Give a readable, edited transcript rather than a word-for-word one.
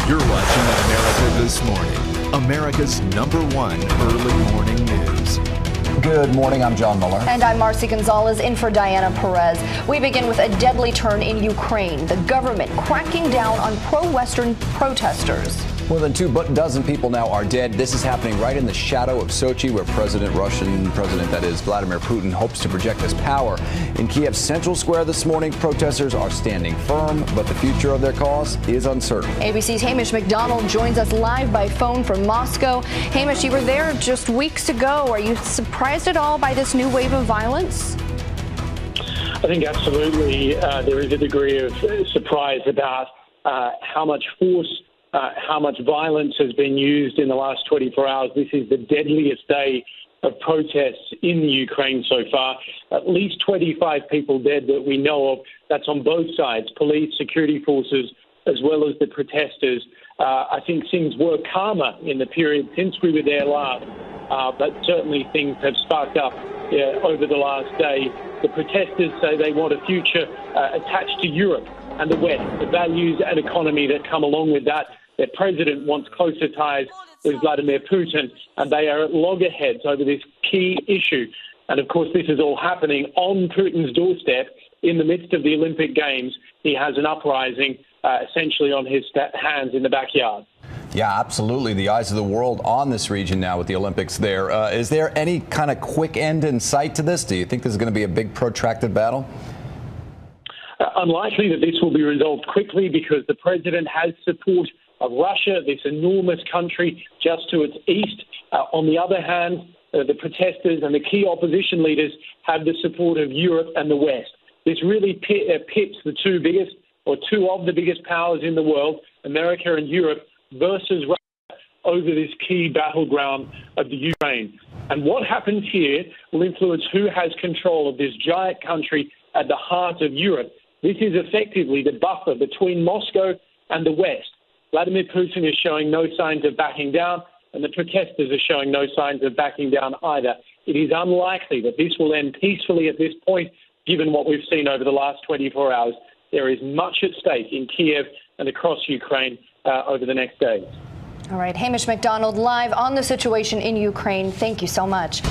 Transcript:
You're watching America This Morning, America's #1 early morning news. Good morning, I'm John Muller. And I'm Marcy Gonzalez, in for Diana Perez. We begin with a deadly turn in Ukraine. The government cracking down on pro-Western protesters. More than 2 dozen people now are dead. This is happening right in the shadow of Sochi, where Russian President Vladimir Putin hopes to project his power. In Kiev's central square this morning, protesters are standing firm, but the future of their cause is uncertain. ABC's Hamish MacDonald joins us live by phone from Moscow. Hamish, you were there just weeks ago. Are you surprised at all by this new wave of violence? I think absolutely there is a degree of surprise about how much force, how much violence has been used in the last 24 hours. This is the deadliest day of protests in the Ukraine so far. At least 25 people dead that we know of. That's on both sides, police, security forces, as well as the protesters. I think things were calmer in the period since we were there last, but certainly things have sparked up over the last day. The protesters say they want a future attached to Europe and the West, the values and economy that come along with that. Their president wants closer ties with Vladimir Putin, and they are at loggerheads over this key issue. And, of course, this is all happening on Putin's doorstep in the midst of the Olympic Games. He has an uprising essentially on his hands in the backyard. Yeah, absolutely. The eyes of the world on this region now with the Olympics there. Is there any kind of quick end in sight to this? Do you think this is going to be a big protracted battle? Unlikely that this will be resolved quickly because the president has support of Russia, this enormous country just to its east. On the other hand, the protesters and the key opposition leaders have the support of Europe and the West. This really pits the two of the biggest powers in the world, America and Europe, versus Russia over this key battleground of the Ukraine. And what happens here will influence who has control of this giant country at the heart of Europe. This is effectively the buffer between Moscow and the West. Vladimir Putin is showing no signs of backing down, and the protesters are showing no signs of backing down either. It is unlikely that this will end peacefully at this point, given what we've seen over the last 24 hours. There is much at stake in Kiev and across Ukraine over the next days. All right, Hamish MacDonald live on the situation in Ukraine. Thank you so much.